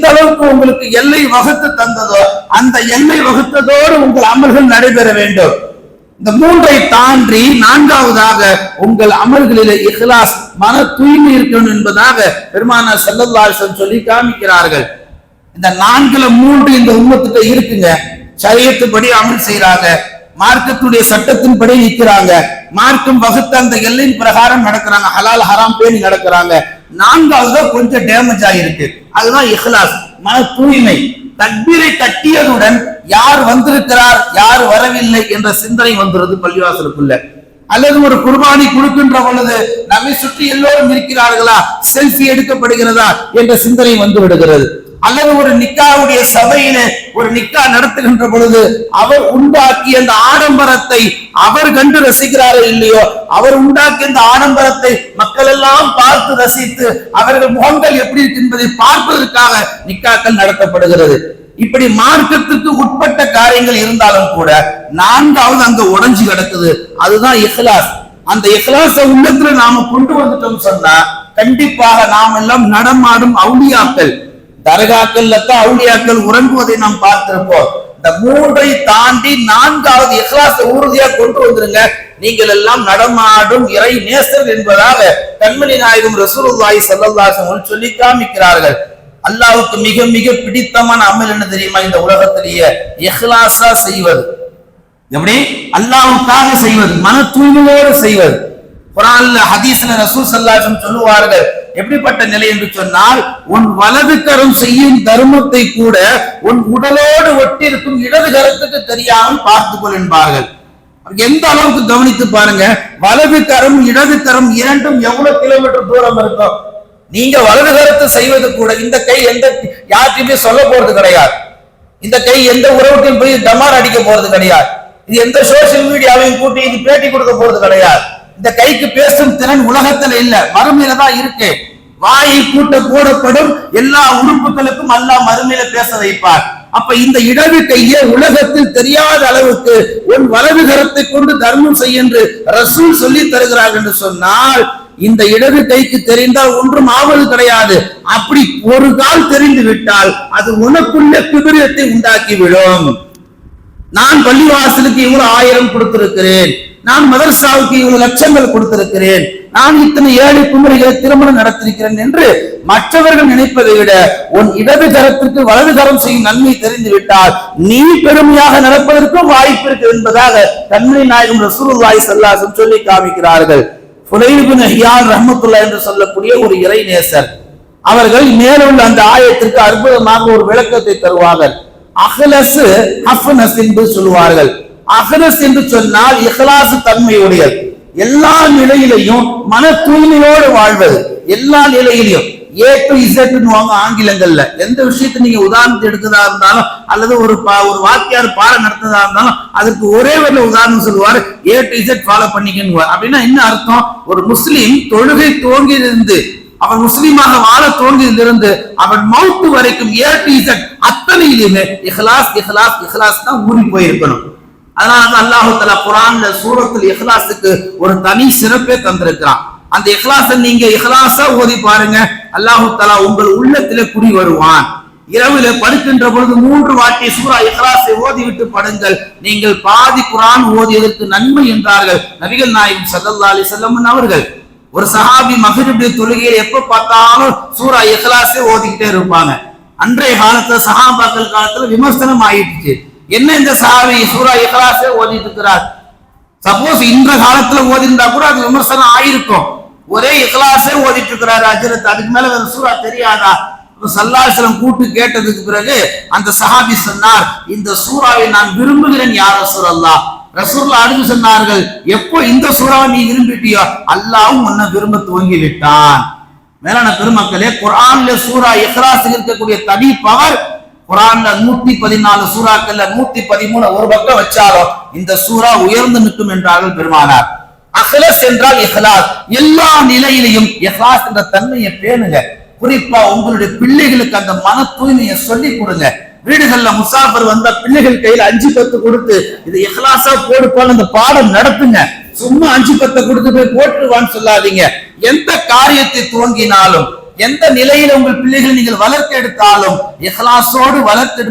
எந்த அளவுக்கு உங்களுக்கு எல்லை வகுத்து தந்ததோ அந்த எல்லை வகுத்ததோடு உங்கள் அமல்கள் நடைபெற வேண்டும். இந்த மூன்றை தாண்டி நான்காவதாக உங்கள் அமல்களிலே இஹ்லாஸ், மன தூய்மை இருக்கணும் என்பதாக பெருமானார் ஸல்லல்லாஹு அலைஹி வஸல்லம் சொல்லி காமிக்கிறார்கள். இந்த நான்குல மூன்று இந்த உம்மத்துல இருக்குங்க. ஷரியத்துப்படி அமல் செய்யறாங்க, மார்க்கத்துடைய சட்டத்தின்படி நிற்கிறாங்க, மார்க்கம் வகுத்த அந்த எல்லையின் பிரகாரம் நடக்கிறாங்க, ஹலால் ஹராம் பேணி நடக்கிறாங்க. நான்காவது கொஞ்சம் டேமேஜ் ஆகிருக்கு, அதுதான் இஹ்லாஸ், மன தூய்மை. தக்பீரை கட்டியதுடன் யார் வந்திருக்கிறார் யார் வரவில்லை என்ற சிந்தனை வந்துடுது பள்ளிவாசலுக்குள்ள. அல்லது ஒரு குர்பானி கொடுக்கின்ற பொழுது நம்மை சுற்றி எல்லோரும் இருக்கிறார்களா, செல்ஃபி எடுக்கப்படுகிறதா என்ற சிந்தனை வந்து விடுகிறது. அல்லது ஒரு நிக்காவுடைய சபையில ஒரு நிக்கா நடத்துகின்ற பொழுது அவர் உண்டாக்கிய அந்த ஆடம்பரத்தை அவர் கண்டு ரசிக்கிறாரோ இல்லையோ, அவர் உண்டாக்கிய அந்த ஆடம்பரத்தை மக்கள் எல்லாம் பார்த்து ரசித்து அவர்கள் முகங்கள் எப்படி இருக்கு என்பதை பார்ப்பதற்காக நிக்காக்கள் நடத்தப்படுகிறது. இப்படி மார்க்கத்துக்கு உட்பட்ட காரியங்கள் இருந்தாலும் கூட நான்காவது அங்க உடைஞ்சு கிடக்குது, அதுதான் இஹ்லாஸ். அந்த இஹ்லாஸ உள்ளத்துல நாம கொண்டு வந்துட்டோம் சொன்னா கண்டிப்பாக நாம் எல்லாம் நடமாடும் அவுலியாக்கள். தர்காக்கள்ல தான் அவுலியாக்கள் உறங்குவதை நாம் பார்த்திருப்போம். இந்த மூன்றை தாண்டி நான்காவது இஹ்லாஸை உறுதியா கொண்டு வந்துருங்க, நீங்கள் எல்லாம் நடமாடும் இறை நேசர் என்பதாக கண்மணி நாயகம் ரசூலுல்லாஹி ஸல்லல்லாஹு அலைஹி வஸல்லம் சொல்லி காமிக்கிறார்கள். அல்லாஹ்வுக்கு மிக மிக பிடித்தமான அமல் என்ன தெரியுமா? இந்த உலகத்திலேயே இஹ்லாஸா செய்வது. எப்படி? அல்லாஹ்வுக்காக செய்வது, மன தூய்மையோடு செய்வது. குர்ஆன்ல ஹதீஸ்ல ரசூல் ஸல்லல்லாஹு அலைஹி வஸல்லம் சொல்லுவார்கள், எப்படிப்பட்ட நிலை என்று சொன்னால், உன் வலது கரம் செய்யும் தர்மத்தை கூட உன் உடலோடு ஒட்டி இருக்கும் இடது கரத்துக்கு தெரியாமல் பார்த்துக்கொள் என்பார்கள். எந்த அளவுக்கு கவனித்து பாருங்க, வலது கரம் இடது கரம் இரண்டும் எவ்வளவு கிலோமீட்டர் தூரம் இருக்கும். நீங்க வலது கரத்தை செய்வது கூட இந்த கை எந்த யார்கிட்டயுமே சொல்ல போறது கிடையாது, இந்த கை எந்த உறவுக்கும் போய் டமார் அடிக்க போறது கிடையாது, இது எந்த சோசியல் மீடியாவையும் கூட்டி இது பேட்டி கொடுக்க போறது கிடையாது. இந்த கைக்கு பேசும் திறன் உலகத்துல இல்ல, மறுமையில தான் இருக்கு. வாயை கூட்ட போடப்படும் எல்லா உறுப்புகளுக்கும் அல்லாஹ் மறுமையில பேச வைப்பார். அப்ப இந்த இடது கையை உலகத்தில் தெரியாத அளவுக்கு உன் வலது கரத்தை கொண்டு தர்மம் செய்ய என்று ரசூல் சொல்லி தருகிறார் என்று சொன்னால், இந்த இடது கைக்கு தெரிந்தால் ஒன்றும் ஆவது கிடையாது. அப்படி ஒரு கால் தெரிந்து விட்டால் அது உனக்குள்ள கிபிரியத்தை உண்டாக்கிவிடும். நான் பள்ளிவாசலுக்கு இவ்வளவு 1000 கொடுத்திருக்கிறேன், நான் மதரசாவுக்கு இவ்வளவு லட்சங்கள் கொடுத்திருக்கிறேன், நான் இத்தனை ஏழை குமரிகளை திருமணம் நடத்திருக்கிறேன் என்று மற்றவர்கள் நினைப்பதை விட உன் இடது கரத்திற்கு வலது கரம் செய்யும் நன்மை தெரிந்து விட்டால் நீ பெருமையாக நடப்பதற்கும் வாய்ப்பு இருக்கு என்பதாக கண்மணி நாயகம் ரசூலுல்லாஹி ஸல்லல்லாஹு அலைஹி வஸல்லம் சொல்லி காமிக்கிறார்கள். ஃபுலைல் பின் ஹியான் ரஹ்மத்துல்லாஹி என்று சொல்லக்கூடிய ஒரு இறை நேசர், அவர்கள் மேலுள்ள அந்த ஆயத்திற்கு அற்புதமாக ஒரு விளக்கத்தை தருவார்கள். அஹ்லஸ் ஹஃப்னஸ் என்று சொல்லுவார்கள். அஹ்லஸ் என்று சொன்னால் இஹ்லாஸ் தன்மையுடையது, எல்லா நிலையிலையும் மன தூய்மையோடு வாழ்வது. எல்லா நிலையிலையும் A to Z ஆங்கிலங்கள்ல எந்த விஷயத்தை நீங்க உதாரணத்தை எடுக்கிறதா இருந்தாலும் அல்லது ஒரு வாக்கியார் பாடம் நடத்துறதா இருந்தாலும் அதற்கு ஒரே ஒரு உதாரணம் சொல்லுவார், A to Z ஃபாலோ பண்ணிக்கணும். அப்படின்னா என்ன அர்த்தம்? ஒரு முஸ்லிம் தொழுகை துவங்கியிருந்து அவன் முஸ்லீமாக வாழ தோன்றியிலிருந்து அவன் மௌத்து வரைக்கும் A to Z அத்தனையிலுமே இஹ்லாஸ் இஹ்லாஸ் இஹ்லாஸ் தான் ஊறி போயிருக்கணும். அதனால அல்லாஹ் தஆலா குர்ஆன்ல சூரத்துல் இஹ்லாஸுக்கு ஒரு தனி சிறப்பே தந்திருக்கிறான். அந்த இஹ்லாஸை நீங்க இஹ்லாஸா ஓதி பாருங்க, அல்லாஹ் தஆலா உங்கள் உள்ளத்திலே குடி வருவான். இரவில படுக்கின்ற பொழுது 3 வாட்டி சூரா இஹ்லாஸை ஓதிவிட்டு படுங்கள், நீங்கள் பாதி குர்ஆன் ஓதியதற்கு நன்மை என்றார்கள் நபிகள் நாயகம் ஸல்லல்லாஹு அலைஹி வஸல்லம் அவர்கள். ஒரு சஹாபி மக்ரிபுடைய தொழுகையை எப்ப பார்த்தாலும் சூரா இஹ்லாஸை ஓதிக்கிட்டே இருப்பாங்க. அன்றைய காலத்துல சஹாபாக்கள் காலத்துல விமர்சனம் ஆயிடுச்சு, என்ன இந்த சஹாபி சூரா இஹ்லாஸை ஓதிட்டு இருக்கிறார். சப்போஸ் இந்த காலத்துல ஓதிருந்தா கூட அது விமர்சனம் ஆயிருக்கும். ஒரே இஹ்லாஸை ஓதிட்டு இருக்கிறாரு அஜரத், அதுக்கு மேல வேற சூரா தெரியாதா? ஸல்லல்லாஹு அலைஹி வஸல்லம் கூட்டு கேட்டதுக்கு பிறகு அந்த சஹாபி சொன்னார், இந்த சூராவை நான் விரும்புகிறேன் யா ரசூலல்லாஹ். ரசூலுல்லாஹ் அடுத்து சொன்னார்கள், எப்போ இந்த சூறாவை நீ விரும்பிட்டியோ அல்லாஹ்வும் உன்னை விரும்ப துவங்கி விட்டான். மேலான பெருமக்களே, குர்ஆன்ல சூரா இஹ்லாஸ் இருக்கக்கூடிய தனி பவர் குர்ஆன்ல 114 சூறாக்கள்ல 113 ஒரு பக்கம் வச்சாலும் இந்த சூரா உயர்ந்து நிற்கும் என்றார்கள் பெருமானார். அஹ்லஸ் என்றால் இஹ்லாஸ், எல்லா நிலையிலையும் இஹ்லாஸ் என்ற தன்மையை பேணுங்க. குறிப்பா உங்களுடைய பிள்ளைகளுக்கு அந்த மன தூய்மையை சொல்லி கொடுங்க. வீடுகள்ல முசாஃபர் வந்த பிள்ளைகள் கையில 5-10 கொடுத்து இது இஹ்லாஸா போடுப்பான்னு அந்த பாடம் நடத்துங்க. சும்மா 5-10 கொடுத்து போய் போட்டுருவான்னு சொல்லாதீங்க. எந்த காரியத்தை துவங்கினாலும் எந்த நிலையில உங்கள் பிள்ளைகளை நீங்கள் வளர்த்தெடுத்தாலும் இஹ்லாஸோடு வளர்த்தெடு